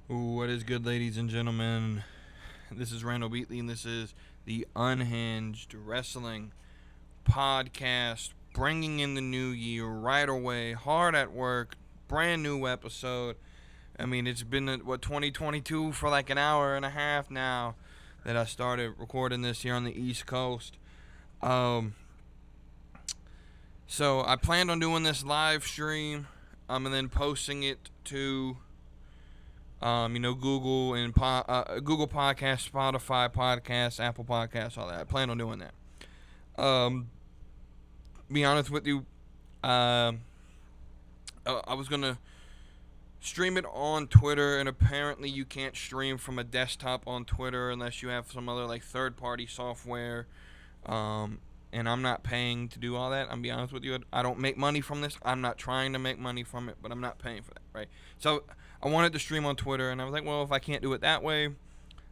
What is good, ladies and gentlemen? This is Randall Beatley, and this is the Unhinged Wrestling Podcast, bringing in the new year right away, hard at work, brand new episode. I mean, it's been, 2022 for like an hour and a half now that I started recording this here on the East Coast. Um, so I planned on doing this live stream, and then posting it to Google and Google Podcasts, Spotify Podcasts, Apple Podcasts, all that. I plan on doing that. Be honest with you, I was gonna stream it on Twitter, and apparently you can't stream from a desktop on Twitter unless you have some other like third-party software. And I'm not paying to do all that. I'm be honest with you. I don't make money from this. I'm not trying to make money from it, but I'm not paying for that, right? So I wanted to stream on Twitter, and I was like, well, if I can't do it that way,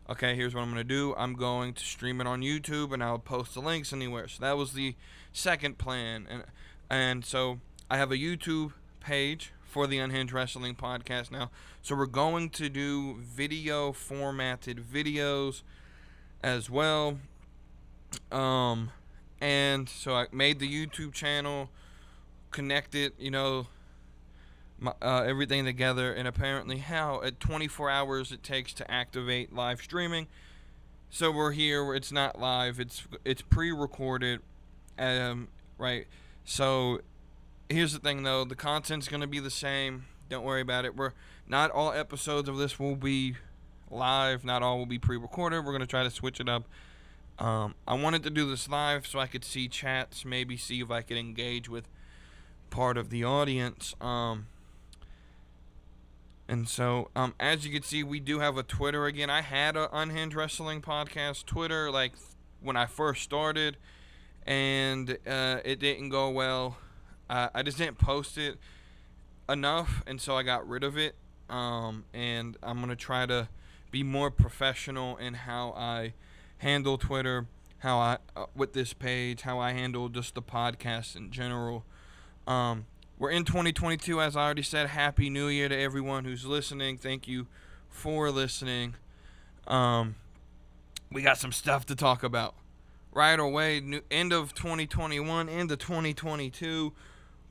okay, here's what I'm going to do. I'm going to stream it on YouTube, and I'll post the links anywhere. So that was the second plan. And so I have a YouTube page for the Unhinged Wrestling Podcast now. So we're going to do video formatted videos as well. And so I made the YouTube channel, connected, everything together, and apparently how at 24 hours it takes to activate live streaming. So we're here. It's not live. It's pre-recorded, right? So here's the thing, though. The content's gonna be the same. Don't worry about it. We're not all episodes of this will be live. Not all will be pre-recorded. We're gonna try to switch it up. I wanted to do this live so I could see chats, maybe see if I could engage with part of the audience. And so, as you can see, we do have a Twitter again. I had an Unhinged Wrestling Podcast Twitter, like, when I first started, and it didn't go well. I just didn't post it enough, and so I got rid of it. And I'm going to try to be more professional in how I handle Twitter, how I with this page, how I handle just the podcast in general. We're in 2022, as I already said. Happy New Year to everyone who's listening. Thank you for listening. We got some stuff to talk about right away. End of 2021 into 2022,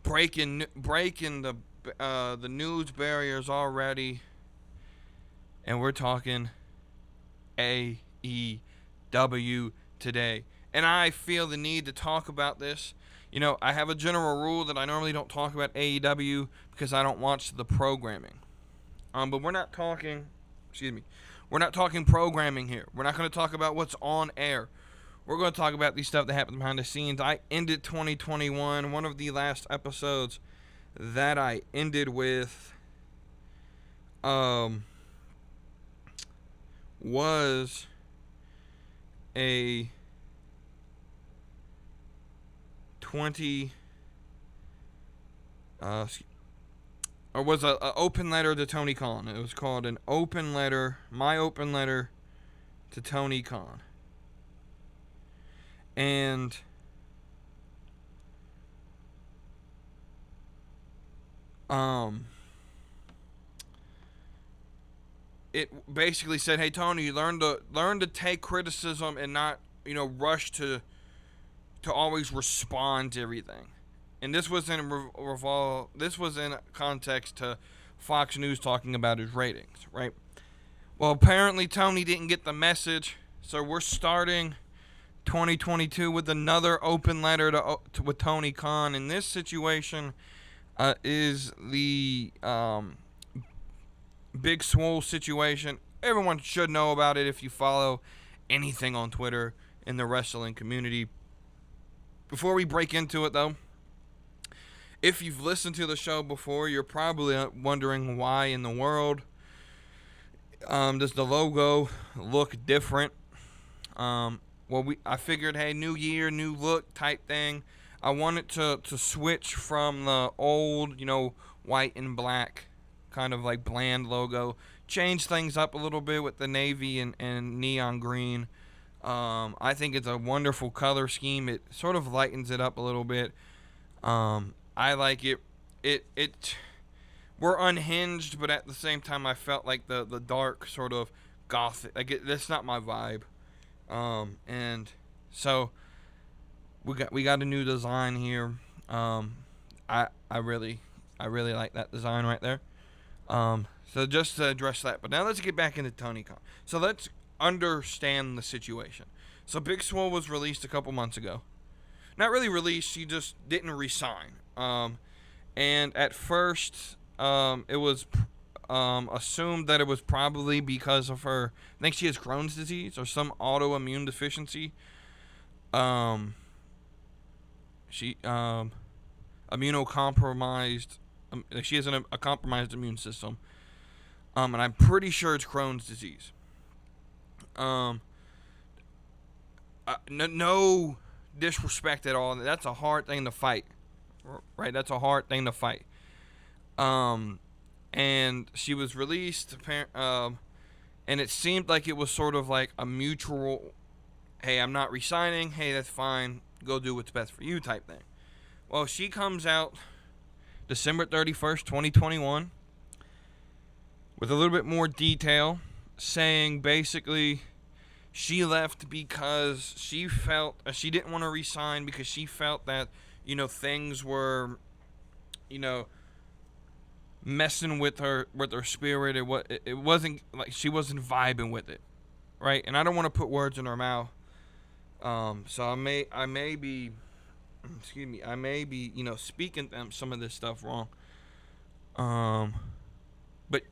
breaking the news barriers already, and we're talking AEW today. And I feel the need to talk about this. I have a general rule that I normally don't talk about AEW because I don't watch the programming. But we're not talking, we're not talking programming here. We're not going to talk about what's on air. We're going to talk about the stuff that happens behind the scenes. I ended 2021, one of the last episodes that I ended with was a 20 or was a open letter to Tony Khan. It was called an open letter, my open letter to Tony Khan. And it basically said, "Hey Tony, learn to take criticism and not, rush to always respond to everything." And this was in context to Fox News talking about his ratings, right? Well, apparently Tony didn't get the message, so we're starting 2022 with another open letter with Tony Khan. In this situation, is the Big Swole situation. Everyone should know about it if you follow anything on Twitter in the wrestling community. Before we break into it, though, if you've listened to the show before, you're probably wondering why in the world does the logo look different. I figured, hey, new year, new look type thing. I wanted to switch from the old, white and black kind of like bland logo, change things up a little bit with the navy and neon green. I think it's a wonderful color scheme. It sort of lightens it up a little bit. I like it. were unhinged, but at the same time, I felt like the dark sort of gothic. Like that's not my vibe. And so we got a new design here. I really like that design right there. So just to address that, but now let's get back into TonyCon. So let's understand the situation. So Big Swole was released a couple months ago. Not really released, she just didn't resign. And at first, it was assumed that it was probably because of her. I think she has Crohn's disease or some autoimmune deficiency. She immunocompromised. She has a compromised immune system. And I'm pretty sure it's Crohn's disease. No disrespect at all. That's a hard thing to fight, right? That's a hard thing to fight. And she was released, and it seemed like it was sort of like a mutual, hey, I'm not resigning, hey, that's fine, go do what's best for you type thing. Well, she comes out December 31st, 2021, with a little bit more detail, saying basically she left because she felt she didn't want to resign because she felt that, things were, messing with her spirit. It wasn't like she wasn't vibing with it, right? And I don't want to put words in her mouth. So I may be, speaking some of this stuff wrong. But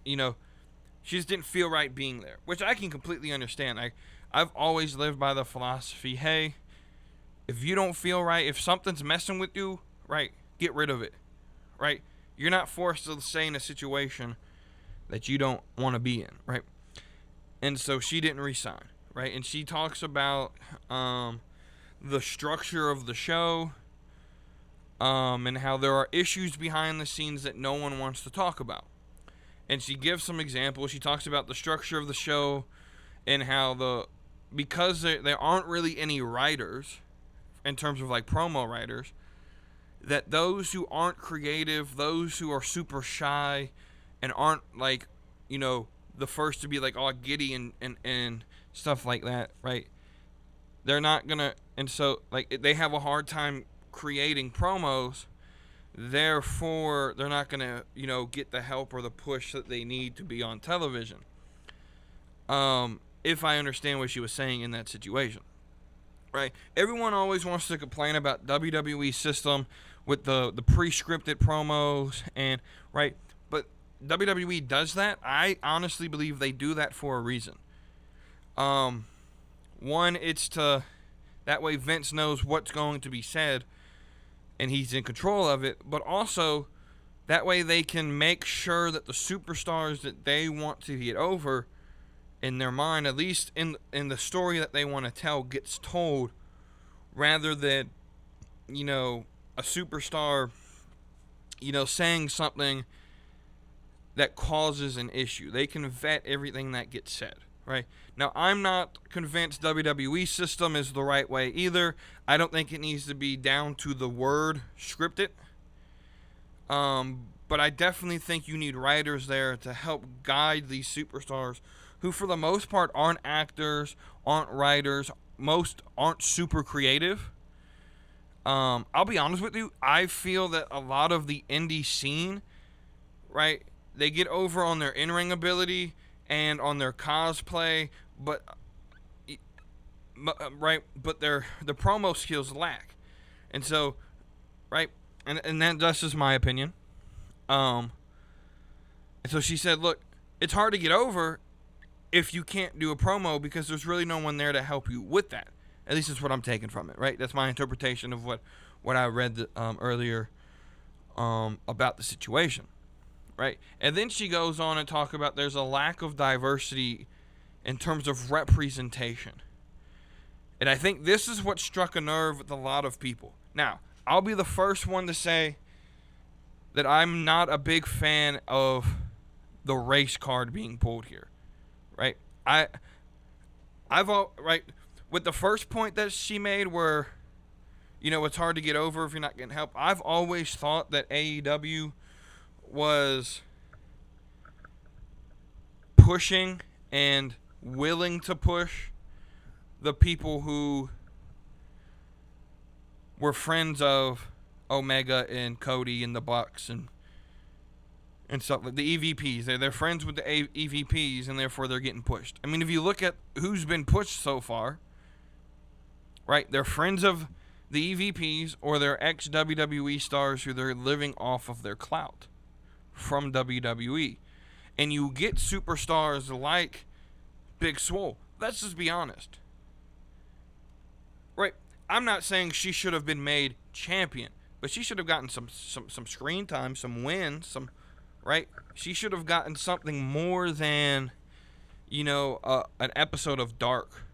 she just didn't feel right being there, which I can completely understand. I've always lived by the philosophy, hey, if you don't feel right, if something's messing with you, right, get rid of it, right? You're not forced to stay in a situation that you don't want to be in, right? And so she didn't resign, right? And she talks about the structure of the show, and how there are issues behind the scenes that no one wants to talk about. And she gives some examples. She talks about the structure of the show and how because there aren't really any writers in terms of like promo writers, that those who aren't creative, those who are super shy and aren't like, the first to be like all giddy and stuff like that, right? They're not gonna, and so like they have a hard time creating promos. Therefore, they're not gonna, get the help or the push that they need to be on television. If I understand what she was saying in that situation, right? Everyone always wants to complain about WWE system with the pre-scripted promos and right, but WWE does that. I honestly believe they do that for a reason. One, it's to that way Vince knows what's going to be said and he's in control of it, but also that way they can make sure that the superstars that they want to get over in their mind, at least in the story that they want to tell, gets told, rather than a superstar saying something that causes an issue. They can vet everything that gets said, right? Now, I'm not convinced WWE system is the right way either. I don't think it needs to be down to the word scripted. But I definitely think you need writers there to help guide these superstars who, for the most part, aren't actors, aren't writers, most aren't super creative. I'll be honest with you, I feel that a lot of the indie scene, right, they get over on their in-ring ability and on their cosplay, but the promo skills lack. And so, right, and that's just my opinion. And so she said, look, it's hard to get over if you can't do a promo because there's really no one there to help you with that. At least that's what I'm taking from it, right? That's my interpretation of what I read earlier about the situation, right? And then she goes on and talk about there's a lack of diversity in terms of representation. And I think this is what struck a nerve with a lot of people. Now, I'll be the first one to say that I'm not a big fan of the race card being pulled here, right? Right, with the first point that she made where, it's hard to get over if you're not getting help. I've always thought that AEW was pushing and willing to push the people who were friends of Omega and Cody and the Bucks and stuff like the EVPs. They're friends with the EVPs, and therefore they're getting pushed. I mean, if you look at who's been pushed so far, right? They're friends of the EVPs or they're ex-WWE stars who they're living off of their clout from WWE. And you get superstars like Big Swole. Let's just be honest. Right? I'm not saying she should have been made champion, but she should have gotten some screen time, some wins, right? She should have gotten something more than, an episode of Dark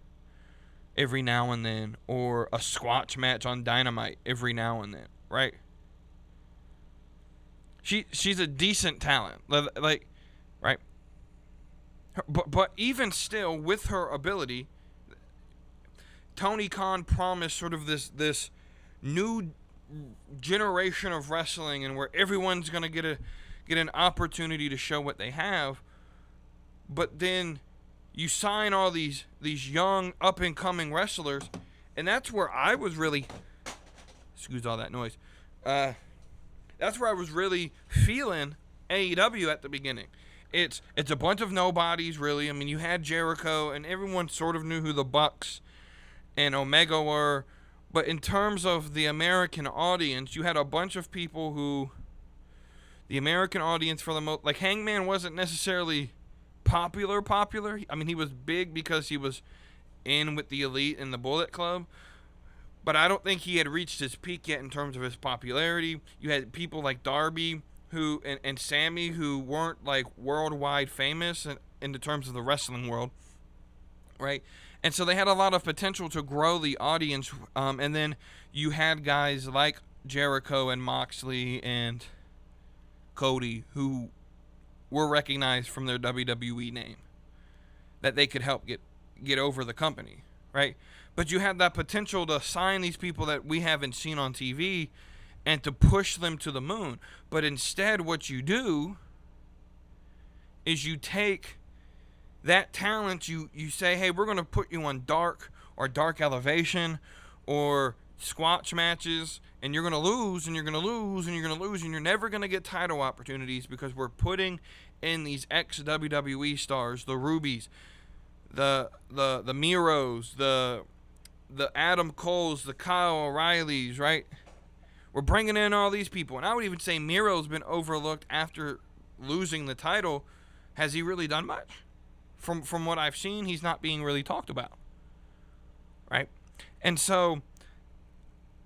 every now and then, or a squash match on Dynamite every now and then, right? She's a decent talent, like, right? But even still, with her ability, Tony Khan promised sort of this new generation of wrestling, and where everyone's gonna get an opportunity to show what they have. But then you sign all these young up and coming wrestlers, and that's where I was really, excuse all that noise. That's where I was really feeling AEW at the beginning. It's a bunch of nobodies, really. I mean, you had Jericho, and everyone sort of knew who the Bucks and Omega were. But in terms of the American audience, you had a bunch of people who, the American audience for the most, like Hangman wasn't necessarily popular. I mean, he was big because he was in with the Elite and the Bullet Club. But I don't think he had reached his peak yet in terms of his popularity. You had people like Darby and Sammy who weren't like worldwide famous in the terms of the wrestling world, right? And so they had a lot of potential to grow the audience. And then you had guys like Jericho and Moxley and Cody who were recognized from their WWE name, that they could help get over the company, right? But you had that potential to sign these people that we haven't seen on TV and to push them to the moon. But instead, what you do is you take that talent, you say, hey, we're going to put you on Dark or Dark Elevation or squash matches, and you're going to lose, and you're going to lose, and you're going to lose, and you're never going to get title opportunities because we're putting in these ex-WWE stars, the Rubies, the Miros, the Adam Coles, the Kyle O'Reillys, right? We're bringing in all these people. And I would even say Miro's been overlooked after losing the title. Has he really done much? From what I've seen, he's not being really talked about, right? And so,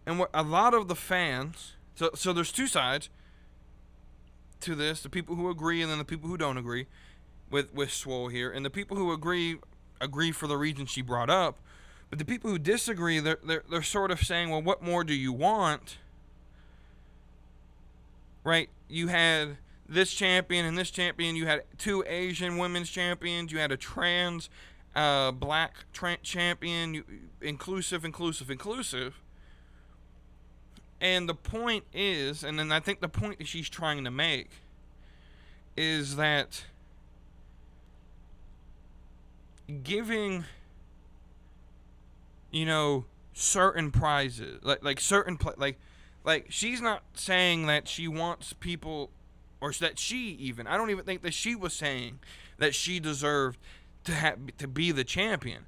and what a lot of the fans, so there's two sides to this, the people who agree and then the people who don't agree with Swole here. And the people who agree for the reasons she brought up. But the people who disagree, they're sort of saying, well, what more do you want? Right? You had this champion and this champion. You had two Asian women's champions. You had a trans black champion. Inclusive. And the point is, and then I think the point that she's trying to make is that giving, certain prizes, like certain, like she's not saying that she wants people, or that she even, I don't even think that she was saying that she deserved to be the champion,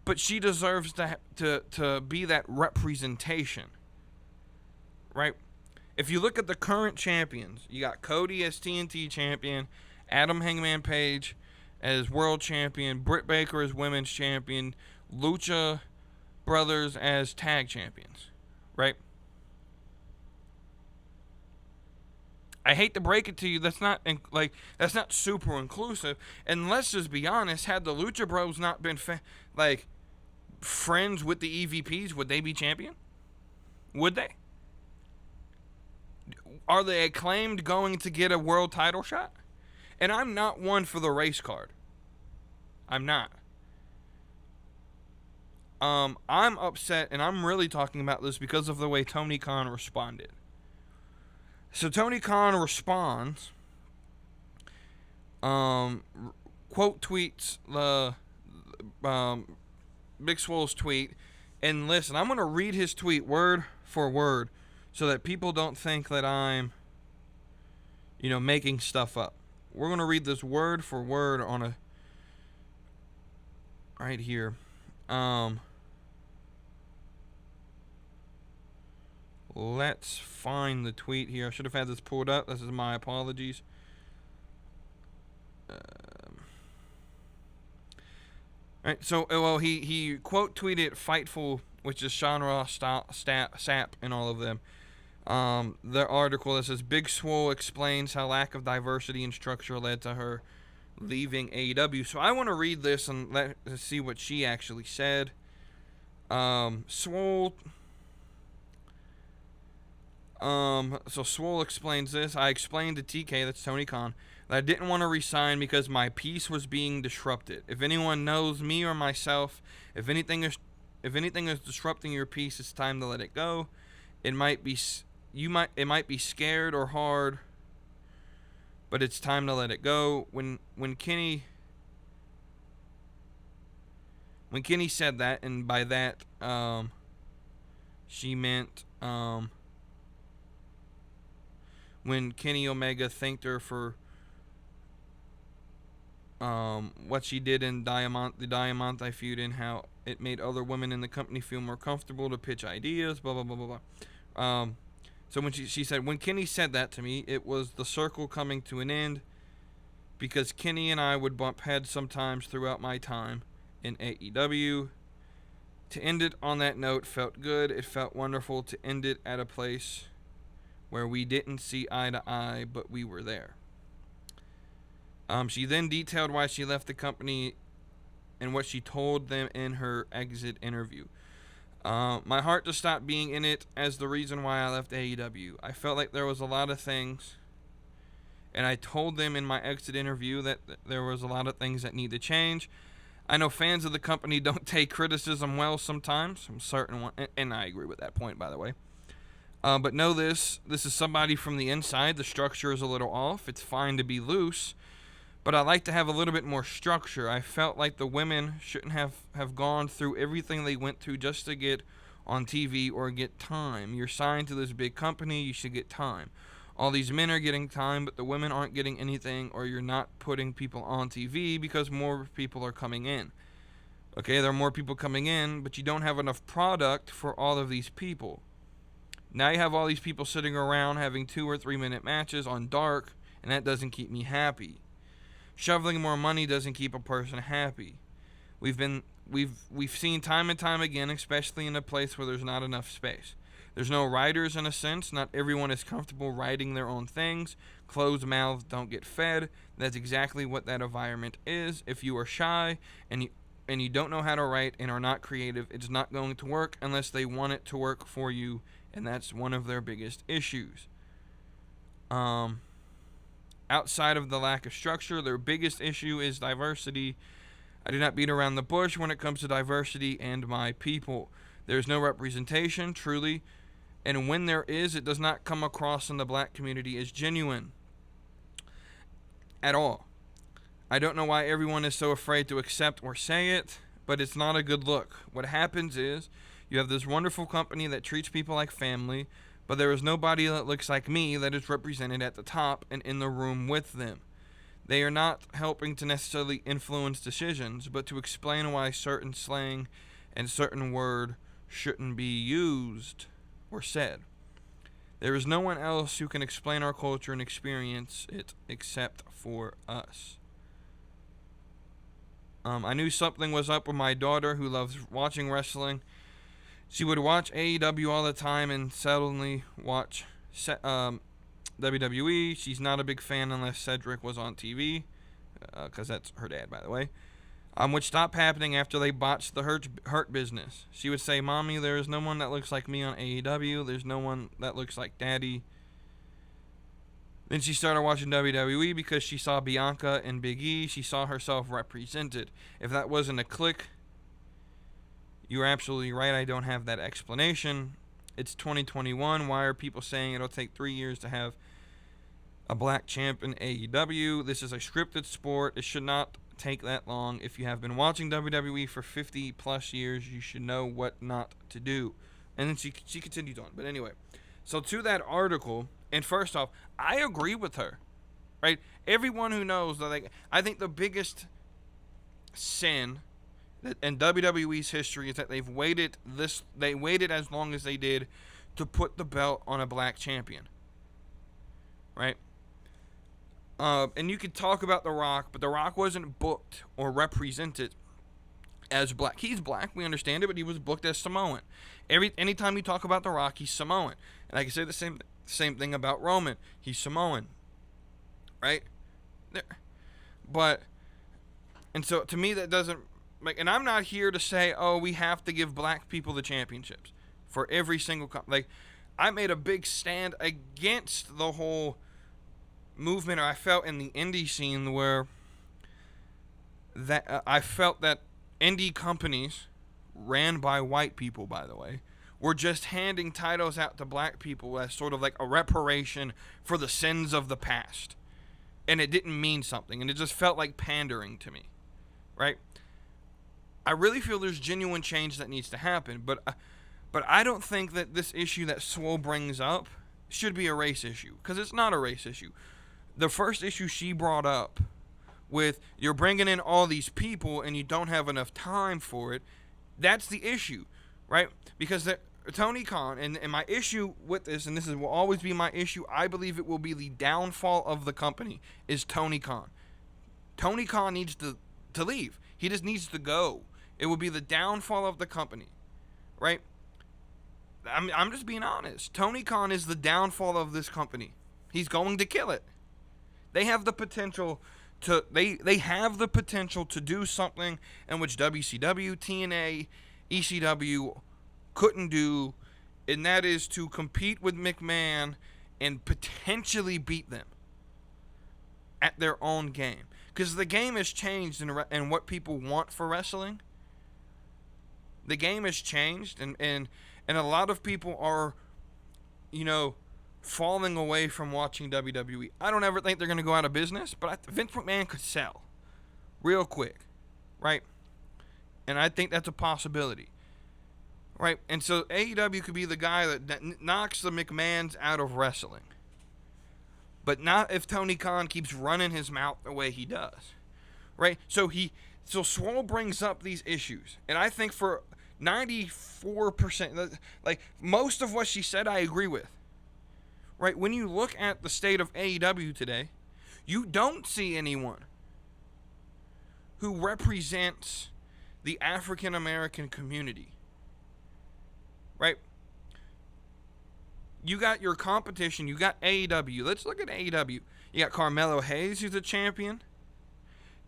but she deserves to be that representation, right? If you look at the current champions, you got Cody as TNT champion, Adam Hangman Page as world champion, Britt Baker as women's champion, Lucha Brothers as tag champions, right? I hate to break it to you, that's not super inclusive. And let's just be honest, had the Lucha Bros not been friends with the EVPs, would they be champion? Would they? Are the Acclaimed going to get a world title shot? And I'm not one for the race card. I'm not. I'm upset, and I'm really talking about this because of the way Tony Khan responded. So Tony Khan responds, quote tweets the Big Swole's tweet. And listen, I'm going to read his tweet word for word so that people don't think that I'm, making stuff up. We're going to read this word for word on a right here. Let's find the tweet here. I should have had this pulled up. This is my apologies. Right, so he quote tweeted Fightful, which is Shanra, Sap, and all of them. Their article that says Big Swole explains how lack of diversity and structure led to her leaving AEW. So I want to read this and let's see what she actually said. Swole. So Swole explains this. I explained to TK, that's Tony Khan, that I didn't want to resign because my peace was being disrupted. If anyone knows me or myself, if anything is disrupting your peace, it's time to let it go. It might be scared or hard, but it's time to let it go. When Kenny said that, and by that she meant when Kenny Omega thanked her for what she did in the Diamante feud and how it made other women in the company feel more comfortable to pitch ideas, blah, blah, blah, blah, blah. So when she said, when Kenny said that to me, it was the circle coming to an end because Kenny and I would bump heads sometimes throughout my time in AEW. To end it on that note felt good. It felt wonderful to end it at a place where we didn't see eye to eye, but we were there. She then detailed why she left the company and what she told them in her exit interview. My heart just stopped being in it as the reason why I left AEW. I felt like there was a lot of things, and I told them in my exit interview that there was a lot of things that need to change. I know fans of the company don't take criticism well sometimes. I'm certain one, and I agree with that point, by the way. But know this is somebody from the inside. The structure is a little off. It's fine to be loose, but I like to have a little bit more structure. I felt like the women shouldn't have gone through everything they went through just to get on TV or get time. You're signed to this big company. You should get time. All these men are getting time, but the women aren't getting anything, or you're not putting people on TV because more people are coming in. Okay, there are more people coming in, but you don't have enough product for all of these people. Now you have all these people sitting around having 2 or 3 minute matches on Dark, and that doesn't keep me happy. Shoveling more money doesn't keep a person happy. We've seen time and time again, especially in a place where there's not enough space. There's no writers in a sense. Not everyone is comfortable writing their own things. Closed mouths don't get fed. That's exactly what that environment is. If you are shy and you don't know how to write and are not creative, it's not going to work unless they want it to work for you, and that's one of their biggest issues. Outside of the lack of structure, their biggest issue is diversity. I do not beat around the bush when it comes to diversity and my people. There's no representation, truly, and when there is, it does not come across in the black community as genuine at all. I don't know why everyone is so afraid to accept or say it, but it's not a good look. What happens is you have this wonderful company that treats people like family, but there is nobody that looks like me that is represented at the top and in the room with them. They are not helping to necessarily influence decisions, but to explain why certain slang and certain word shouldn't be used or said. There is no one else who can explain our culture and experience it except for us. I knew something was up with my daughter, who loves watching wrestling. She would watch AEW all the time and suddenly watch WWE. She's not a big fan unless Cedric was on TV, because that's her dad, by the way. Which stopped happening after they botched the Hurt Business. She would say, "Mommy, there is no one that looks like me on AEW. There's no one that looks like Daddy." Then she started watching WWE because she saw Bianca and Big E. She saw herself represented. If that wasn't a click, you're absolutely right. I don't have that explanation. It's 2021. Why are people saying it'll take 3 years to have a black champ in AEW? This is a scripted sport. It should not take that long. If you have been watching WWE for 50 plus years, you should know what not to do. And then she continues on. But anyway, so to that article, and first off, I agree with her, right? Everyone who knows that, like, I think the biggest sin in WWE's history is that they waited as long as they did to put the belt on a black champion, right? And you could talk about The Rock, but The Rock wasn't booked or represented as black. He's black, we understand it, but he was booked as Samoan. Anytime you talk about The Rock, he's Samoan. And I can say the same thing about Roman. He's Samoan, right? And so to me that doesn't, like, and I'm not here to say, oh, we have to give black people the championships for every single like, I made a big stand against the whole movement, or I felt in the indie scene where that I felt that indie companies ran by white people, by the way, were just handing titles out to black people as sort of like a reparation for the sins of the past, and it didn't mean something, and it just felt like pandering to me, right? I really feel there's genuine change that needs to happen, but I don't think that this issue that Swole brings up should be a race issue, because it's not a race issue. The first issue she brought up with you're bringing in all these people and you don't have enough time for it, that's the issue, right? Because Tony Khan, and my issue with this, and this will always be my issue, I believe it will be the downfall of the company, is Tony Khan. Tony Khan needs to leave. He just needs to go. It will be the downfall of the company, right? I'm just being honest. Tony Khan is the downfall of this company. He's going to kill it. They have the potential to they have the potential to do something in which WCW, TNA, ECW couldn't do, and that is to compete with McMahon and potentially beat them at their own game. Because the game has changed in what people want for wrestling. The game has changed, and a lot of people are, falling away from watching WWE. I don't ever think they're going to go out of business, but Vince McMahon could sell real quick, right? And I think that's a possibility, right? And so AEW could be the guy that knocks the McMahons out of wrestling. But not if Tony Khan keeps running his mouth the way he does, right? So Swole brings up these issues, and I think for 94%, like most of what she said, I agree with. Right? When you look at the state of AEW today, you don't see anyone who represents the African American community. Right? You got your competition, you got AEW. Let's look at AEW. You got Carmelo Hayes, who's a champion.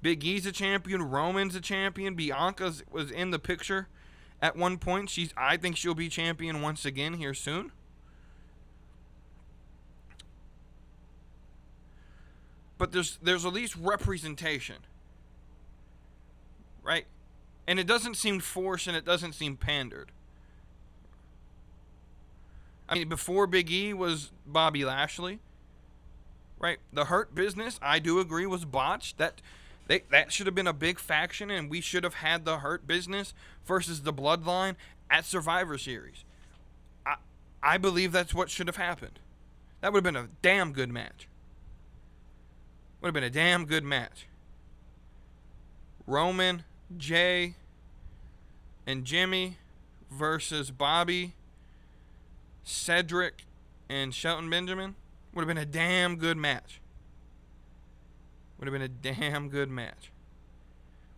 Big E's a champion. Roman's a champion. Bianca was in the picture at one point. I think she'll be champion once again here soon. But there's at least representation, right? And it doesn't seem forced, and it doesn't seem pandered. I mean, before Big E was Bobby Lashley, right? The Hurt Business, I do agree, was botched. That should have been a big faction, and we should have had the Hurt Business versus the Bloodline at Survivor Series. I believe that's what should have happened. That would have been a damn good match. Would have been a damn good match. Roman, Jay, and Jimmy versus Bobby, Cedric, and Shelton Benjamin would have been a damn good match. Would have been a damn good match.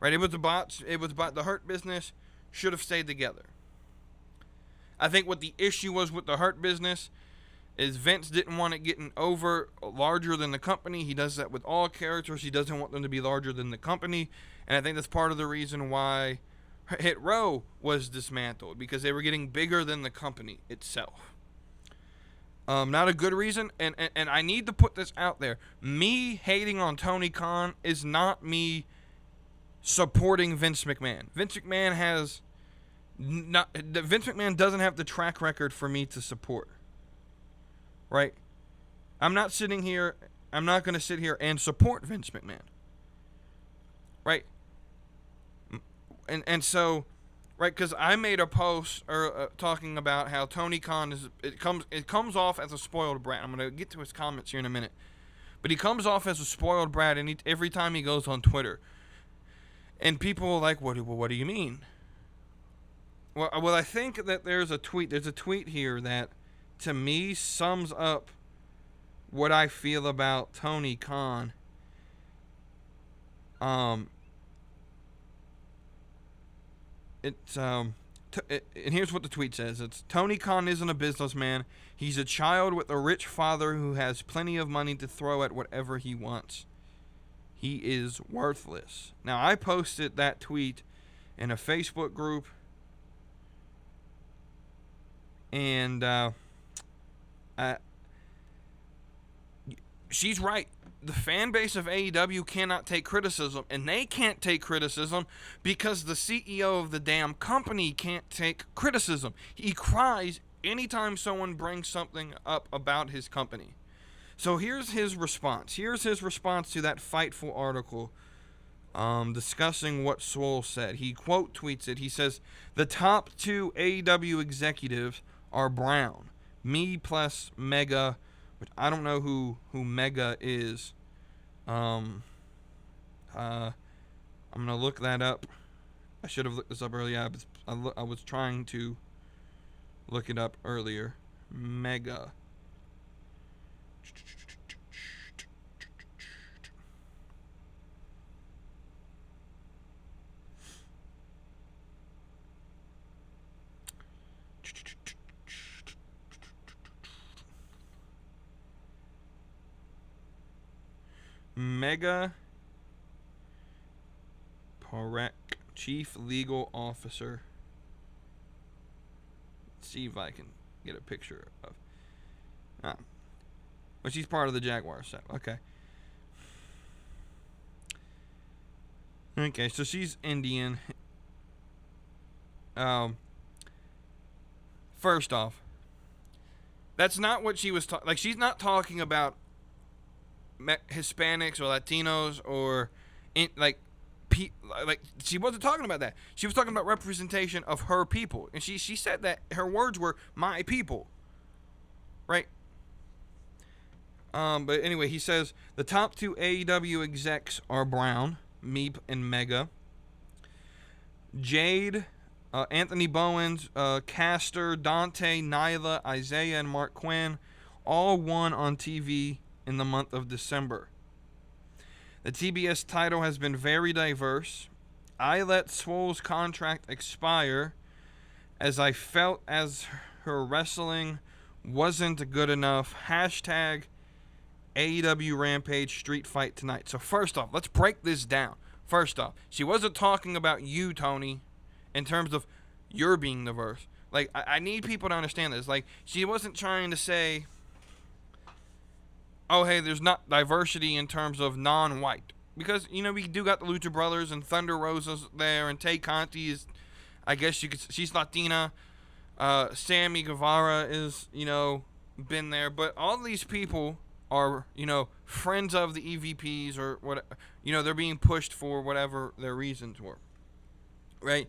Right? It was the Hurt Business should have stayed together. I think what the issue was with the Hurt Business is Vince didn't want it getting over larger than the company. He does that with all characters. He doesn't want them to be larger than the company. And I think that's part of the reason why Hit Row was dismantled, because they were getting bigger than the company itself. Not a good reason, and I need to put this out there. Me hating on Tony Khan is not me supporting Vince McMahon. Vince McMahon doesn't have the track record for me to support. Right? I'm not going to sit here and support Vince McMahon. right? And so, right, because I made a post talking about how Tony Khan it comes off as a spoiled brat. I'm gonna get to his comments here in a minute, but he comes off as a spoiled brat, and every time he goes on Twitter, and people are like, what do you mean? Well, I think that there's a tweet here that, to me, sums up what I feel about Tony Khan. And here's what the tweet says. It's, Tony Khan isn't a businessman. He's a child with a rich father who has plenty of money to throw at whatever he wants. He is worthless. Now, I posted that tweet in a Facebook group, and she's right. The fan base of AEW cannot take criticism, and they can't take criticism because the CEO of the damn company can't take criticism. He cries anytime someone brings something up about his company. So here's his response. Here's his response to that Fightful article discussing what Swole said. He quote tweets it. He says, the top 2 AEW executives are Brown, me plus Mega, which I don't know who Mega is. I'm gonna look that up. I should have looked this up earlier. I was trying to look it up earlier. Mega. Mega Parek, Chief Legal Officer. Let's see if I can get a picture of. But she's part of the Jaguar set. Okay. Okay, so she's Indian. First off, that's not what she was talking. Like, she's not talking about Hispanics or Latinos or like she wasn't talking about that. She was talking about representation of her people, and she said that her words were my people, right? But anyway, he says the top 2 AEW execs are Brown, Meep, and Mega. Jade, Anthony Bowens, Caster, Dante, Nyla, Isaiah, and Mark Quinn all won on TV in the month of December. The TBS title has been very diverse. I let Swole's contract expire as I felt as her wrestling wasn't good enough. Hashtag AEW Rampage Street Fight tonight. So first off, let's break this down. First off, she wasn't talking about you, Tony, in terms of you're being diverse. Like, I need people to understand this. Like, she wasn't trying to say, oh, hey, there's not diversity in terms of non-white. Because, you know, we do got the Lucha Brothers and Thunder Rosa's there, and Tay Conti is, I guess you could, she's Latina. Sammy Guevara is, you know, been there. But all these people are, you know, friends of the EVPs or what, you know, they're being pushed for whatever their reasons were. Right?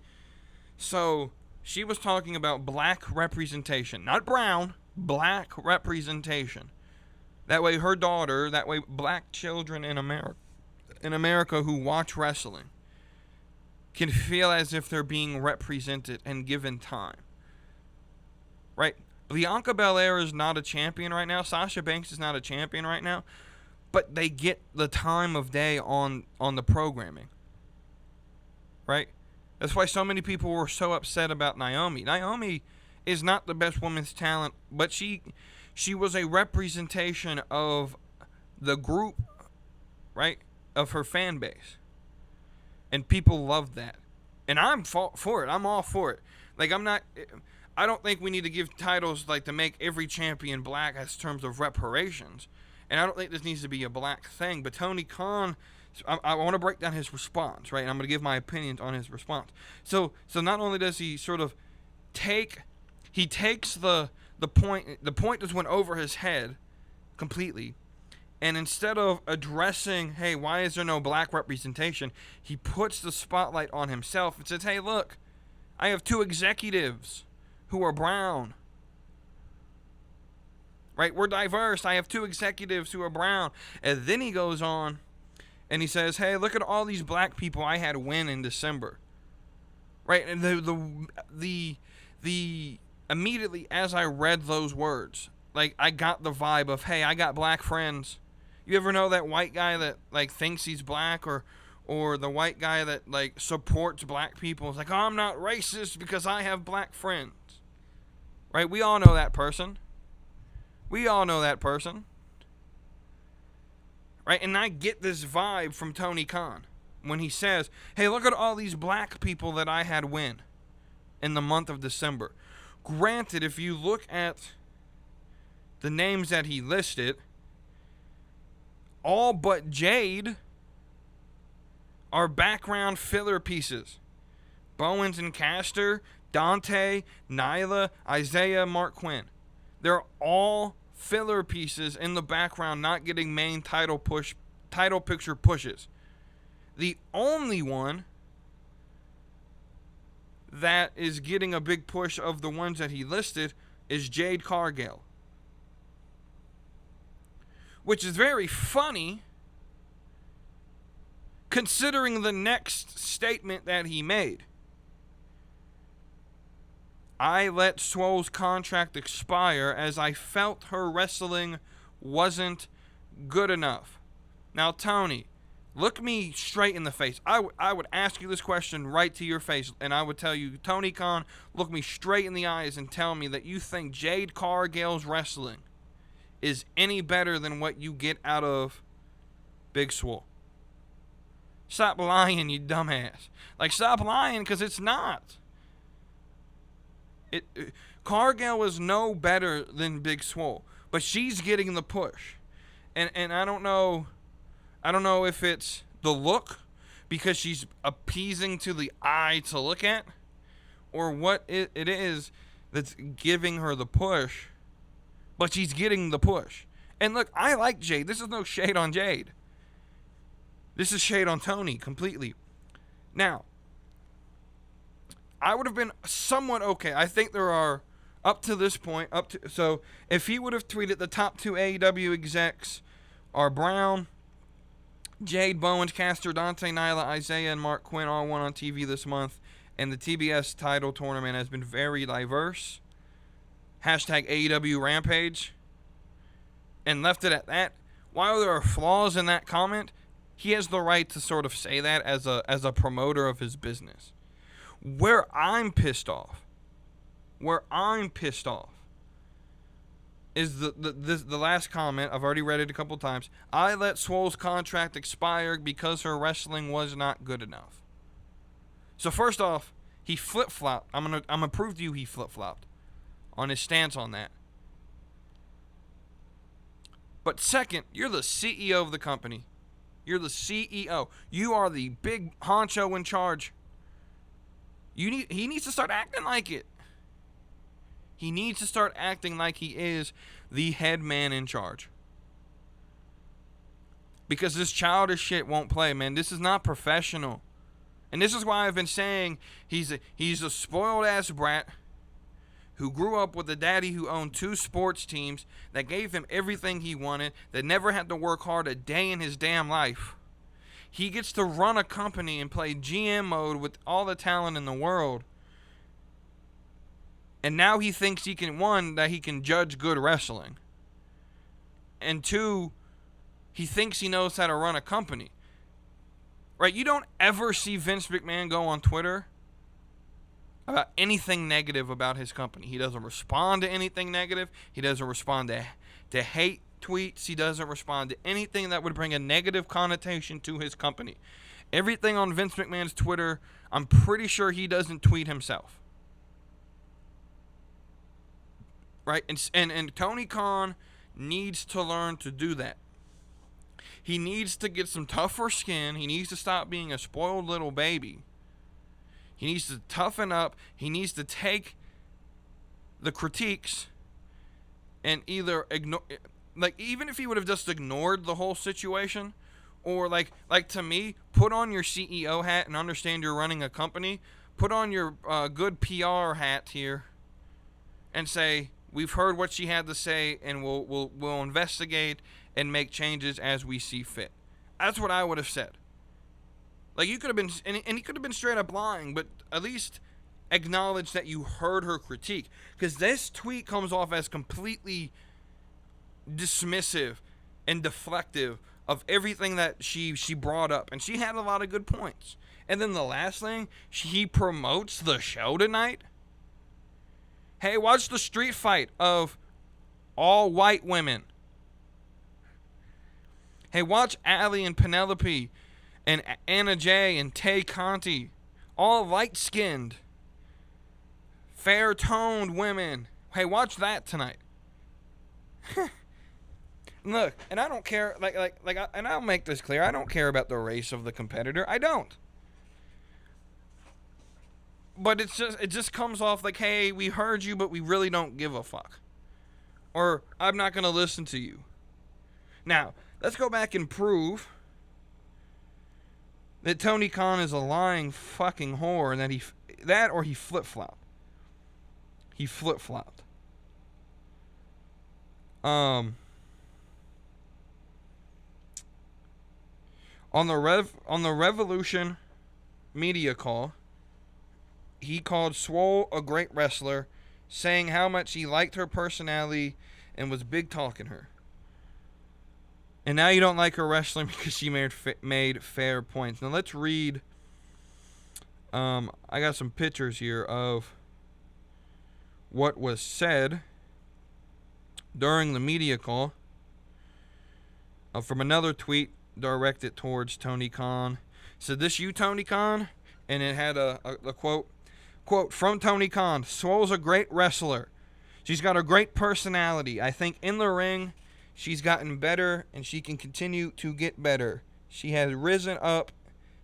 So, she was talking about black representation. Not brown, black representation. That way her daughter, that way black children in America who watch wrestling can feel as if they're being represented and given time. Right? Bianca Belair is not a champion right now. Sasha Banks is not a champion right now. But they get the time of day on the programming. Right? That's why so many people were so upset about Naomi. Naomi is not the best women's talent, but she was a representation of the group, right, of her fan base. And people loved that. And I'm for it. I'm all for it. Like, I don't think we need to give titles, like, to make every champion black as terms of reparations. And I don't think this needs to be a black thing. But Tony Khan, I want to break down his response, right? And I'm going to give my opinions on his response. So not only does he sort of takes the point just went over his head completely, And instead of addressing, hey, why is there no black representation, he puts the spotlight on himself and says, hey, look, I have 2 executives who are brown. Right? We're diverse. I have 2 executives who are brown. And then he goes on and he says, hey, look at all these black people I had win in December. Right? And the immediately as I read those words, like, I got the vibe of, hey, I got black friends. You ever know that white guy that, like, thinks he's black, or the white guy that, like, supports black people? It's like, oh, I'm not racist because I have black friends. Right? We all know that person. We all know that person. Right? And I get this vibe from Tony Khan when he says, hey, look at all these black people that I had win in the month of December. Granted, if you look at the names that he listed, all but Jade are background filler pieces. Bowens and Castor, Dante, Nyla, Isaiah, Mark Quinn. They're all filler pieces in the background, not getting main title picture pushes. The only one that is getting a big push of the ones that he listed is Jade Cargill. Which is very funny, considering the next statement that he made. I let Swole's contract expire as I felt her wrestling wasn't good enough. Now, Tony, look me straight in the face. I would ask you this question right to your face, and I would tell you, Tony Khan, look me straight in the eyes and tell me that you think Jade Cargill's wrestling is any better than what you get out of Big Swole. Stop lying, you dumbass. Like, stop lying, because it's not. Cargill is no better than Big Swole, but she's getting the push. And I don't know if it's the look, because she's appeasing to the eye to look at, or what it is that's giving her the push. But she's getting the push. And look, I like Jade. This is no shade on Jade. This is shade on Tony completely. Now, I would have been somewhat okay. I think there are, up to this point, so if he would have tweeted the top 2 AEW execs are Brown, Jade, Bowens, Castor, Dante, Nyla, Isaiah, and Mark Quinn all won on TV this month, and the TBS title tournament has been very diverse. Hashtag AEW Rampage, and left it at that. While there are flaws in that comment, he has the right to sort of say that as a promoter of his business. Where I'm pissed off is the last comment. I've already read it a couple times. I let Swole's contract expire because her wrestling was not good enough. So first off, he flip-flopped. I'm gonna prove to you he flip-flopped on his stance on that. But second, you're the CEO of the company. You're the CEO. You are the big honcho in charge. He needs to start acting like it. He needs to start acting like he is the head man in charge. Because this childish shit won't play, man. This is not professional. And this is why I've been saying he's a spoiled ass brat who grew up with a daddy who owned 2 sports teams that gave him everything he wanted, that never had to work hard a day in his damn life. He gets to run a company and play GM mode with all the talent in the world. And now he thinks he can, 1, that he can judge good wrestling. And 2, he thinks he knows how to run a company. Right? You don't ever see Vince McMahon go on Twitter about anything negative about his company. He doesn't respond to anything negative. He doesn't respond to hate tweets. He doesn't respond to anything that would bring a negative connotation to his company. Everything on Vince McMahon's Twitter, I'm pretty sure he doesn't tweet himself. Right? And Tony Khan needs to learn to do that. He needs to get some tougher skin. He needs to stop being a spoiled little baby. He needs to toughen up. He needs to take the critiques and either ignore, like, even if he would have just ignored the whole situation, or like to me, put on your CEO hat and understand you're running a company. Put on your good PR hat here, and say, we've heard what she had to say, and we'll investigate and make changes as we see fit. That's what I would have said. Like, you could have been, and he could have been straight up lying, but at least acknowledge that you heard her critique. Because this tweet comes off as completely dismissive and deflective of everything that she brought up. And she had a lot of good points. And then the last thing, he promotes the show tonight. Hey, watch the street fight of all white women. Hey, watch Allie and Penelope and Anna Jay and Tay Conti. All light-skinned, fair-toned women. Hey, watch that tonight. Look, and I don't care, and I'll make this clear, I don't care about the race of the competitor. I don't. But it just comes off like, hey, we heard you, but we really don't give a fuck. Or, I'm not going to listen to you. Now, let's go back and prove that Tony Khan is a lying fucking whore, and that or he flip-flopped. He flip-flopped. On the Revolution media call, he called Swole a great wrestler, saying how much he liked her personality and was big talking her. And now you don't like her wrestling because she made fair points. Now let's read. I got some pictures here of what was said during the media call from another tweet directed towards Tony Khan. Said, "This you, Tony Khan?" And it had a quote. Quote from Tony Khan: "Swole's a great wrestler. She's got a great personality. I think in the ring, she's gotten better, and she can continue to get better. She has risen up.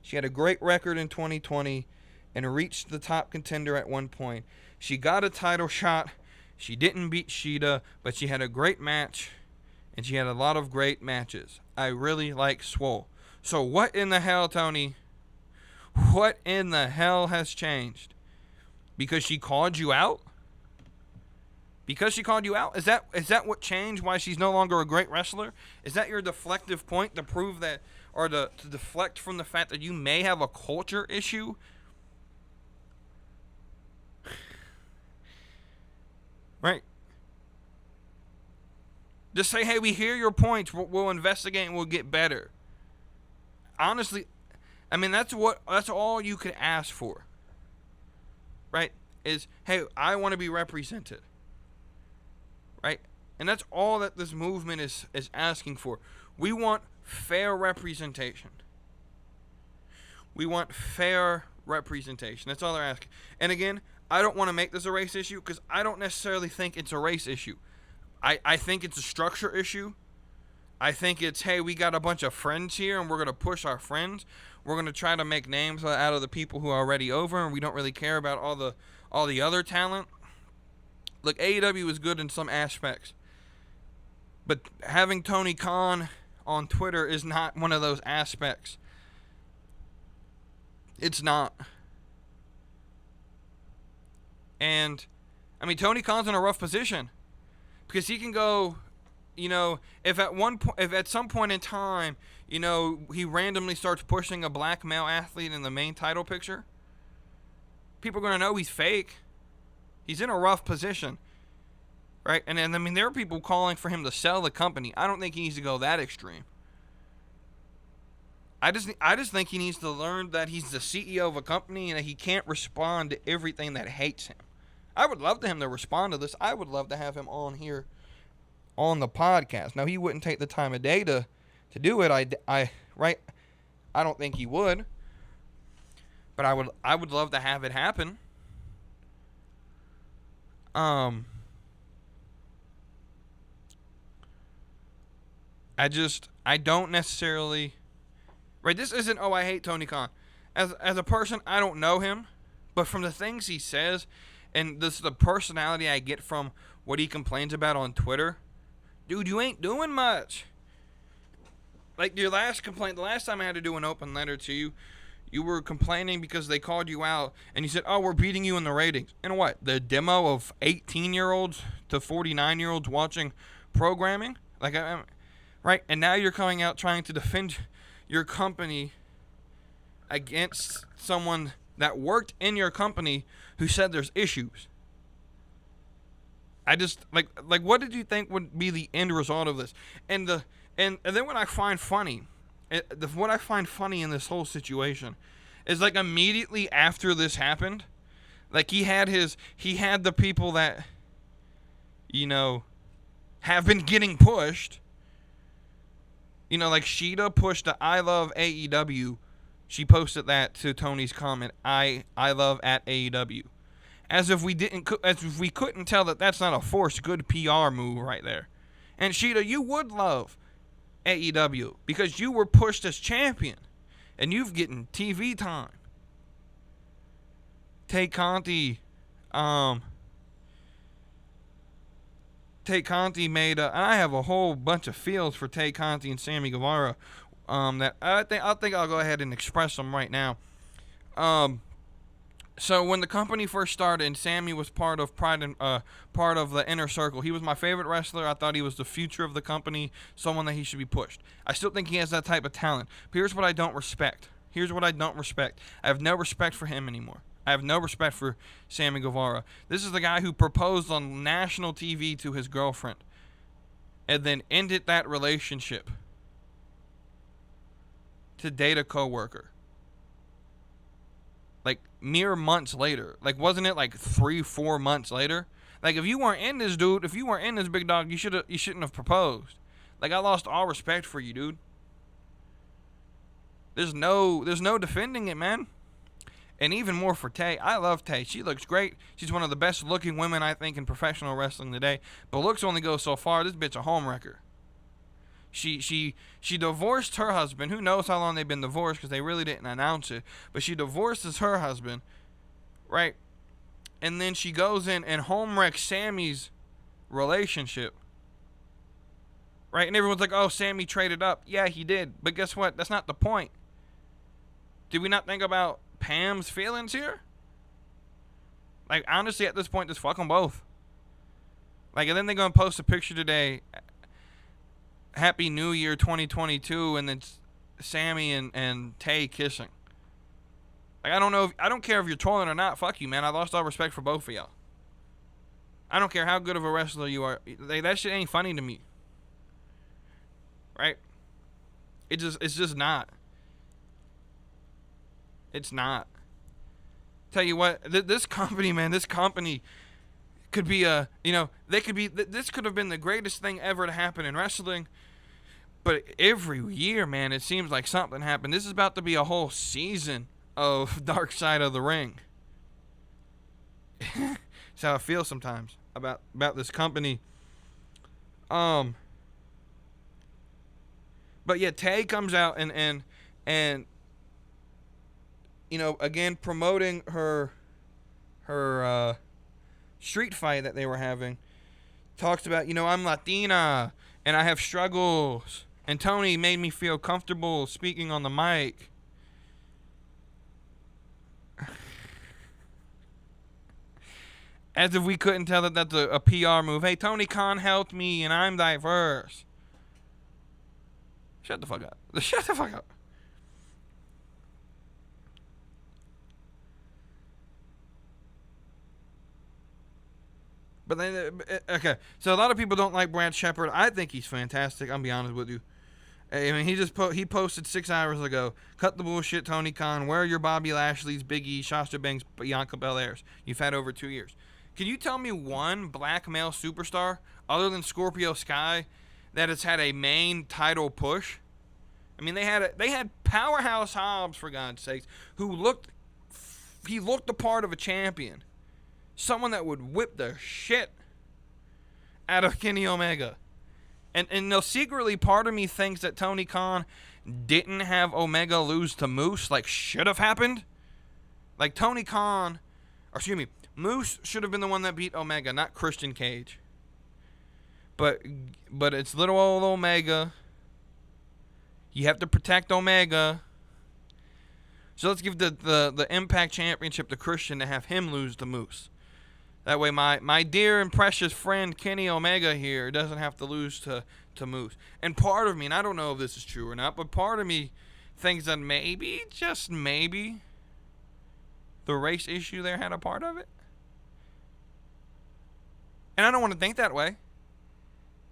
She had a great record in 2020 and reached the top contender at one point. She got a title shot. She didn't beat Sheeta, but she had a great match, and she had a lot of great matches. I really like Swole." So what in the hell, Tony? What in the hell has changed? Because she called you out? Because she called you out? Is that what changed? Why she's no longer a great wrestler? Is that your deflective point to prove that, or to deflect from the fact that you may have a culture issue? Right? Just say, hey, we hear your points. We'll investigate and we'll get better. Honestly, I mean, that's all you could ask for. Right? Is, hey, I want to be represented. Right? And that's all that this movement is asking for. We want fair representation. We want fair representation. That's all they're asking. And again, I don't want to make this a race issue because I don't necessarily think it's a race issue. I think it's a structure issue. I think it's, hey, we got a bunch of friends here and we're going to push our friends. We're going to try to make names out of the people who are already over, and we don't really care about all the other talent. Look, AEW is good in some aspects, but having Tony Khan on Twitter is not one of those aspects. It's not. And, I mean, Tony Khan's in a rough position because he can go, you know, if at some point in time, you know, he randomly starts pushing a black male athlete in the main title picture, people are going to know he's fake. He's in a rough position, right? And I mean, there are people calling for him to sell the company. I don't think he needs to go that extreme. I just think he needs to learn that he's the CEO of a company and that he can't respond to everything that hates him. I would love for him to respond to this. I would love to have him on here on the podcast. Now, he wouldn't take the time of day to do it. I don't think he would. But I would love to have it happen. I don't necessarily, right, this isn't, oh, I hate Tony Khan. As a person, I don't know him, but from the things he says, and the personality I get from what he complains about on Twitter, Dude, you ain't doing much. Like your last complaint, the last time I had to do an open letter to you, you were complaining because they called you out and you said, oh, we're beating you in the ratings. And what? The demo of 18-year-olds to 49-year-olds watching programming? Like, right? And now you're coming out trying to defend your company against someone that worked in your company who said there's issues. I just, like what did you think would be the end result of this? And then what I find funny, what I find funny in this whole situation is, like, immediately after this happened, like, he had the people that, you know, have been getting pushed. You know, like Sheeta pushed the I love AEW. She posted that to Tony's comment, I love at AEW. As if we couldn't tell that that's not a forced good PR move right there. And Sheeta, you would love AEW because you were pushed as champion and you've getting TV time. Tay Conti made and I have a whole bunch of feels for Tay Conti and Sammy Guevara that I think I'll go ahead and express them right now. So when the company first started and Sammy was part of part of the Inner Circle, he was my favorite wrestler. I thought he was the future of the company, someone that he should be pushed. I still think he has that type of talent. But here's what I don't respect. I have no respect for him anymore. I have no respect for Sammy Guevara. This is the guy who proposed on national TV to his girlfriend and then ended that relationship to date a coworker. Like, mere months later. Like, wasn't it like 3-4 months later? Like, if you weren't in this, dude, if you weren't in this, big dog, you shouldn't have proposed. Like, I lost all respect for you, dude. There's no defending it, man. And even more for Tay. I love Tay. She looks great. She's one of the best looking women, I think, in professional wrestling today. But looks only go so far. This bitch a homewrecker. She divorced her husband. Who knows how long they've been divorced because they really didn't announce it. But she divorces her husband, right? And then she goes in and home wrecks Sammy's relationship, right? And everyone's like, oh, Sammy traded up. Yeah, he did. But guess what? That's not the point. Did we not think about Pam's feelings here? Like, honestly, at this point, just fuck them both. Like, and then they're going to post a picture today, Happy New Year 2022, and it's Sammy and Tay kissing. Like, I don't care if you're trolling or not. Fuck you, man. I lost all respect for both of y'all. I don't care how good of a wrestler you are. That shit ain't funny to me. Right? It's just not. It's not. Tell you what, this company, man, could be this could have been the greatest thing ever to happen in wrestling. But every year, man, it seems like something happened. This is about to be a whole season of Dark Side of the Ring. That's how I feel sometimes about this company. But yeah, Tay comes out and you know, again, promoting her street fight that they were having. Talks about, you know, I'm Latina and I have struggles. And Tony made me feel comfortable speaking on the mic. As if we couldn't tell that that's a PR move. Hey, Tony Khan helped me and I'm diverse. Shut the fuck up. Shut the fuck up. But then, okay, so a lot of people don't like Brad Shepard. I think he's fantastic. I'll be honest with you. I mean, he posted 6 hours ago. Cut the bullshit, Tony Khan. Where are your Bobby Lashley's, Big E, Sasha Banks, Bianca Belairs? You've had over 2 years. Can you tell me one black male superstar other than Scorpio Sky that has had a main title push? I mean, they had Powerhouse Hobbs, for God's sakes, who looked the part of a champion. Someone that would whip the shit out of Kenny Omega. And no, secretly, part of me thinks that Tony Khan didn't have Omega lose to Moose like should have happened. Like Moose should have been the one that beat Omega, not Christian Cage. but it's little old Omega. You have to protect Omega. So let's give the Impact Championship to Christian to have him lose to Moose. That way my dear and precious friend Kenny Omega here doesn't have to lose to Moose. And part of me, and I don't know if this is true or not, but part of me thinks that maybe, just maybe, the race issue there had a part of it. And I don't want to think that way.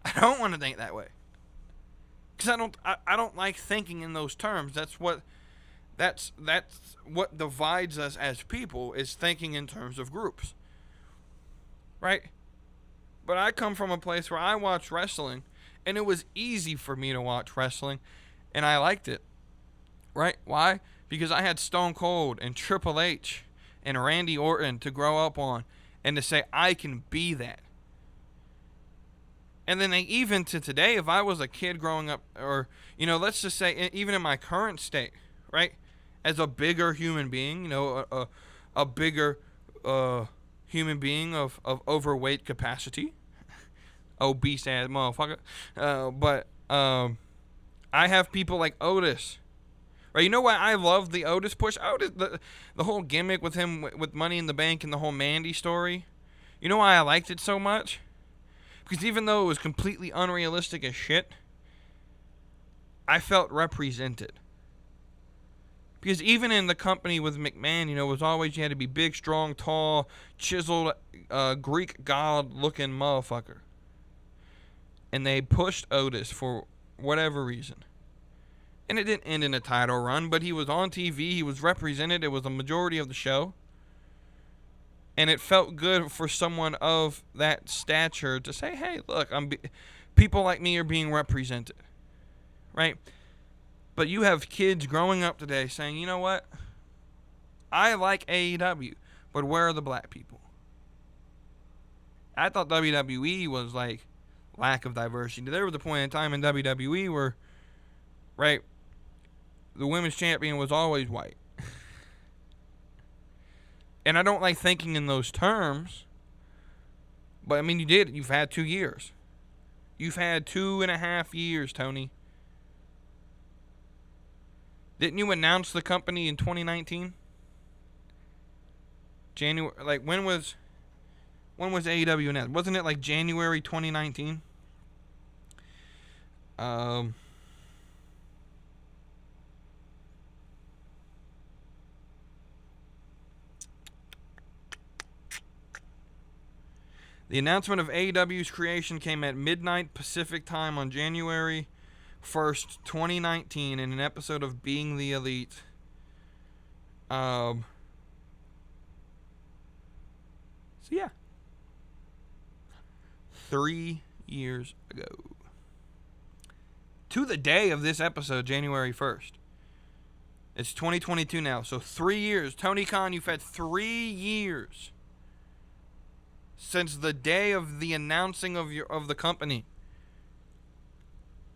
I don't want to think that way. Because I don't like thinking in those terms. That's what divides us as people, is thinking in terms of groups. Right? But I come from a place where I watch wrestling, and it was easy for me to watch wrestling, and I liked it. Right? Why? Because I had Stone Cold and Triple H and Randy Orton to grow up on, and to say I can be that. And then even to today, if I was a kid growing up, or, let's just say even in my current state, right, as a bigger human being, a bigger human being of overweight capacity, obese ass motherfucker, but I have people like Otis, right? You know why I love the Otis push? Otis, the whole gimmick with him with Money in the Bank and the whole Mandy story. You know why I liked it so much? Because even though it was completely unrealistic as shit, I felt represented. Because even in the company with McMahon, it was always you had to be big, strong, tall, chiseled, Greek god-looking motherfucker. And they pushed Otis for whatever reason. And it didn't end in a title run, but he was on TV, he was represented, it was a majority of the show. And it felt good for someone of that stature to say, hey, look, people like me are being represented. Right? But you have kids growing up today saying, you know what? I like AEW, but where are the black people? I thought WWE was like lack of diversity. There was a point in time in WWE where, right, the women's champion was always white. And I don't like thinking in those terms. But, I mean, you did. You've had 2 years. You've had 2.5 years, Tony. Didn't you announce the company in 2019? January, like, when was AEW announced? Wasn't it like January 2019? The announcement of AEW's creation came at midnight Pacific time on January 1st, 2019, in an episode of Being the Elite. So yeah. 3 years ago. To the day of this episode, January 1st. It's 2022 now, so 3 years. Tony Khan, you've had 3 years since the day of the announcing of the company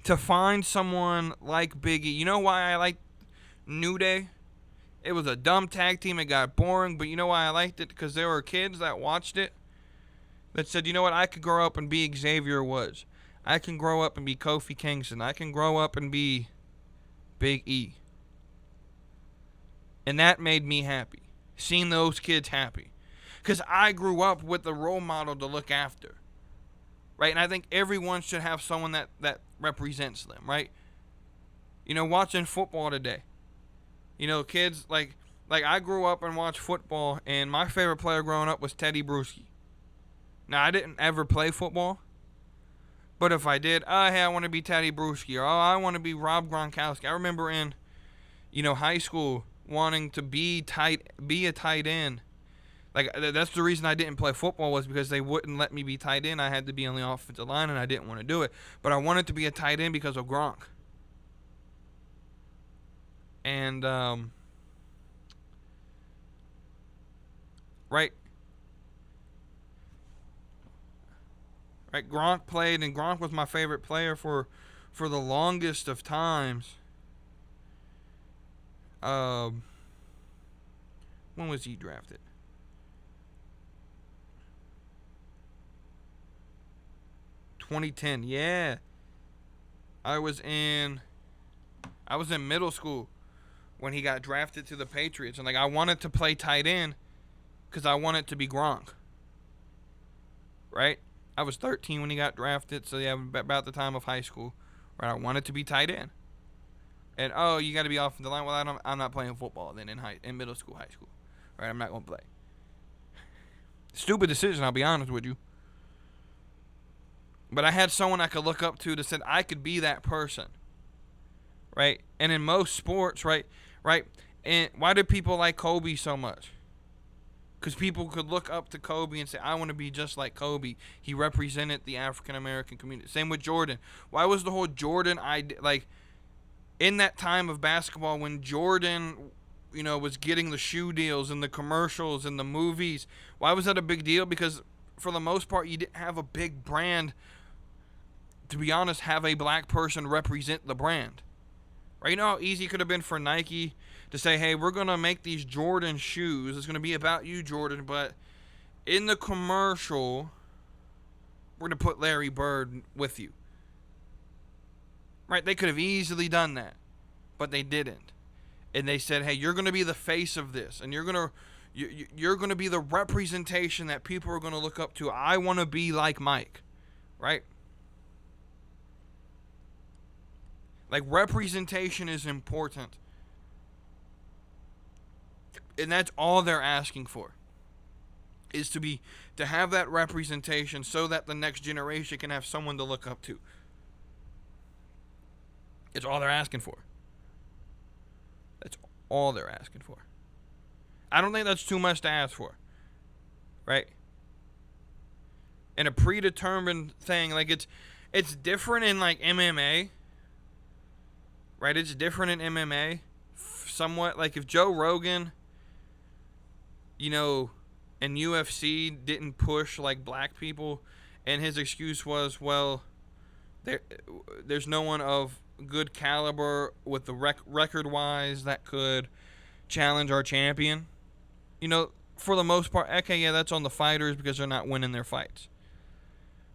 to find someone like Big E. You know why I like New Day? It was a dumb tag team. It got boring, but you know why I liked it? Because there were kids that watched it that said, you know what, I could grow up and be Xavier Woods. I can grow up and be Kofi Kingston. I can grow up and be Big E. And that made me happy. Seeing those kids happy. Because I grew up with a role model to look after. Right? And I think everyone should have someone that represents them, right? Watching football today. Kids, like I grew up and watched football, and my favorite player growing up was Teddy Bruschi. Now, I didn't ever play football, but if I did, hey, I want to be Teddy Bruschi, or I want to be Rob Gronkowski. I remember in, high school wanting to be a tight end. Like, that's the reason I didn't play football, was because they wouldn't let me be tight end. I had to be on the offensive line, and I didn't want to do it. But I wanted to be a tight end because of Gronk. And, right, Gronk played, and Gronk was my favorite player for the longest of times. When was he drafted? 2010. Yeah. I was in middle school when he got drafted to the Patriots, and like I wanted to play tight end because I wanted to be Gronk. Right? I was 13 when he got drafted, so yeah, about the time of high school. Right? I wanted to be tight end. And oh, you got to be off the line. Well, I'm not playing football then in middle school, high school. Right? I'm not going to play. Stupid decision, I'll be honest with you. But I had someone I could look up to that said I could be that person. Right? And in most sports, right? And why do people like Kobe so much? Because people could look up to Kobe and say, I want to be just like Kobe. He represented the African-American community. Same with Jordan. Why was the whole Jordan idea, like, in that time of basketball when Jordan, was getting the shoe deals and the commercials and the movies, why was that a big deal? Because for the most part, you didn't have a big brand, to be honest, have a black person represent the brand. Right? You know how easy it could have been for Nike to say, hey, we're going to make these Jordan shoes. It's going to be about you, Jordan, but in the commercial, we're going to put Larry Bird with you. Right? They could have easily done that, but they didn't. And they said, hey, you're going to be the face of this, and you're going to be the representation that people are going to look up to. I want to be like Mike. Right? Like, representation is important. And that's all they're asking for. Is to have that representation so that the next generation can have someone to look up to. It's all they're asking for. That's all they're asking for. I don't think that's too much to ask for. Right? And a predetermined thing, like it's different in like MMA. Right? It's different in MMA. Somewhat. Like if Joe Rogan, and UFC didn't push like black people, and his excuse was, well, there's no one of good caliber with the record-wise that could challenge our champion. For the most part, okay, yeah, that's on the fighters because they're not winning their fights.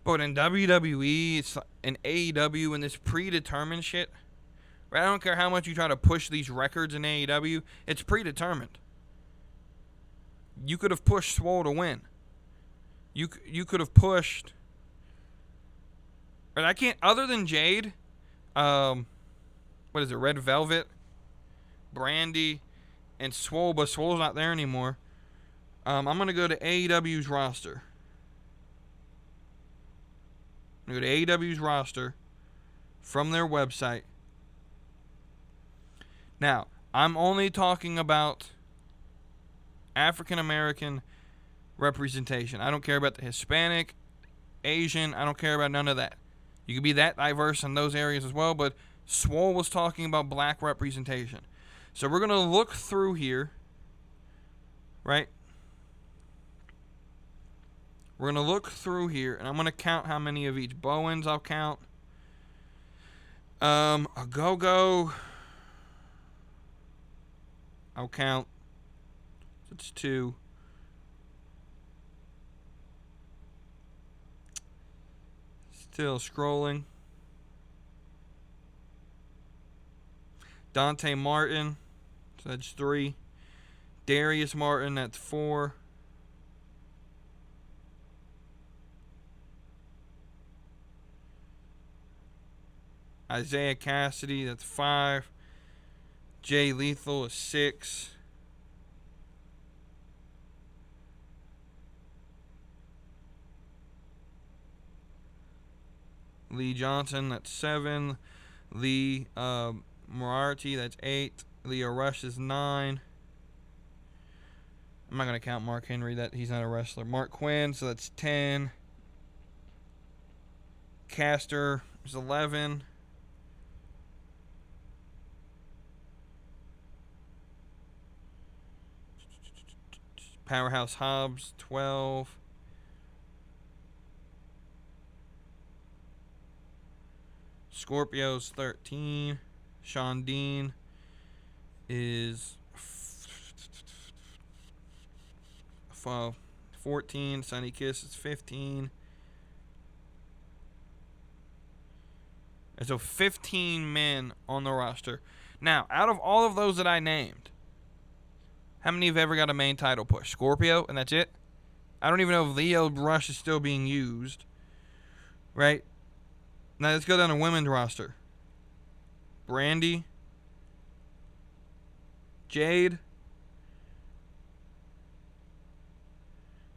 But in WWE, it's in AEW, and this predetermined shit, right? I don't care how much you try to push these records in AEW, it's predetermined. You could have pushed Swole to win. You could have pushed. But I can't. Other than Jade, what is it? Red Velvet, Brandy, and Swole. But Swole's not there anymore. I'm gonna go to AEW's roster. I'm gonna go to AEW's roster from their website. Now, I'm only talking about African American representation. I don't care about the Hispanic, Asian. I don't care about none of that. You can be that diverse in those areas as well, but Swole was talking about black representation. So we're going to look through here, right? We're going to look through here, and I'm going to count how many of each. Bowens, I'll count. A Go-Go, I'll count. It's 2. Still scrolling. Dante Martin, so that's 3. Darius Martin, that's 4. Isaiah Cassidy, that's 5. Jay Lethal is 6. Lee Johnson, that's 7. Lee Moriarty, that's 8. Leo Rush is 9. I'm not going to count Mark Henry, that he's not a wrestler. Mark Quinn, so that's 10. Caster is 11. Powerhouse Hobbs, 12. Scorpio's 13. Sean Dean is 14. Sonny Kiss is 15. And so 15 men on the roster. Now, out of all of those that I named, how many have ever got a main title push? Scorpio, and that's it? I don't even know if Leo Rush is still being used. Right? Now, let's go down to women's roster. Brandy, Jade,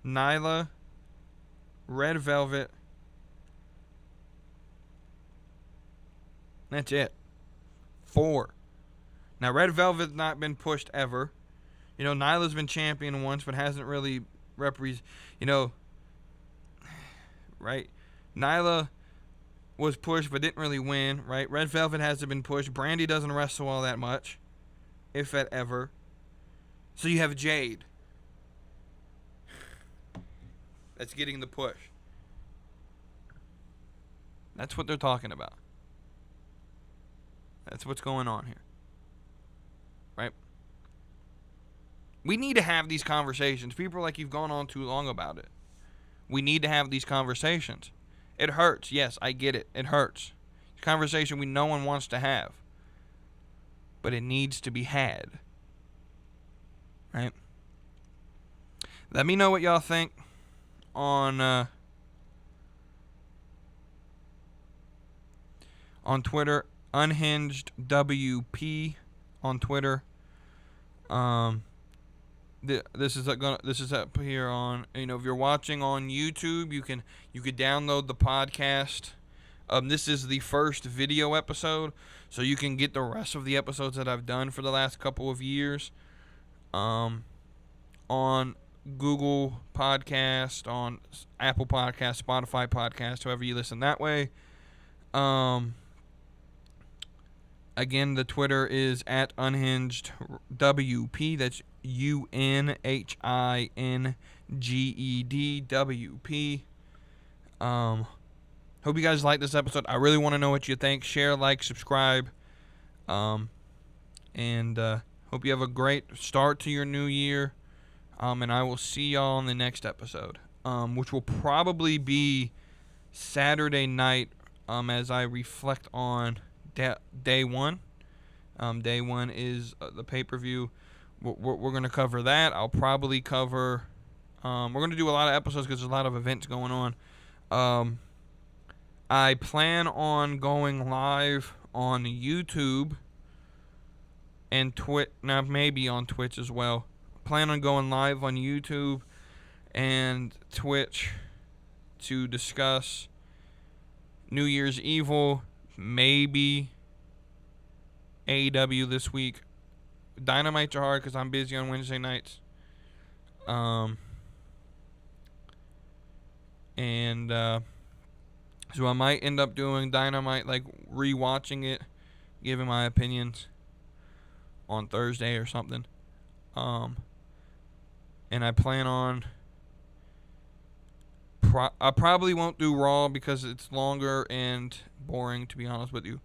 Nyla, Red Velvet. That's it. 4. Now, Red Velvet's not been pushed ever. You know, Nyla's been champion once, but hasn't really right? Nyla was pushed, but didn't really win, right? Red Velvet hasn't been pushed. Brandy doesn't wrestle all that much, if that ever. So you have Jade. That's getting the push. That's what they're talking about. That's what's going on here. Right? We need to have these conversations. People are like, you've gone on too long about it. We need to have these conversations. It hurts. Yes, I get it. It hurts. It's a conversation no one wants to have. But it needs to be had. Right? Let me know what y'all think on Twitter. Unhinged WP on Twitter. This is up here on, if you're watching on YouTube, you could download the podcast. This is the first video episode, so you can get the rest of the episodes that I've done for the last couple of years on Google Podcast, on Apple Podcast, Spotify Podcast, however you listen that way. Again, the Twitter is at Unhinged WP. That's UNHINGEDWP. Hope you guys like this episode. I really want to know what you think. Share, like, subscribe. And hope you have a great start to your new year. And I will see y'all on the next episode, which will probably be Saturday night, as I reflect on day one. Day one is the pay-per-view. We're going to cover that. I'll probably cover... we're going to do a lot of episodes because there's a lot of events going on. I plan on going live on YouTube and Twitch. Now, maybe on Twitch as well. Plan on going live on YouTube and Twitch to discuss New Year's Evil, maybe AEW this week. Dynamites are hard because I'm busy on Wednesday nights. So I might end up doing Dynamite, like rewatching it, giving my opinions on Thursday or something. And I plan on... I probably won't do Raw because it's longer and boring, to be honest with you.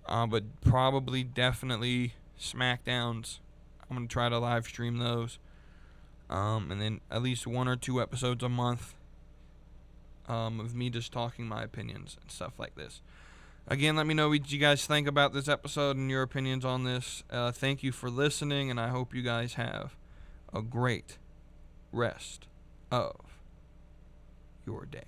But probably, definitely SmackDowns. I'm going to try to live stream those. And then at least 1 or 2 episodes a month of me just talking my opinions and stuff like this. Again, let me know what you guys think about this episode and your opinions on this. Thank you for listening, and I hope you guys have a great rest of your day.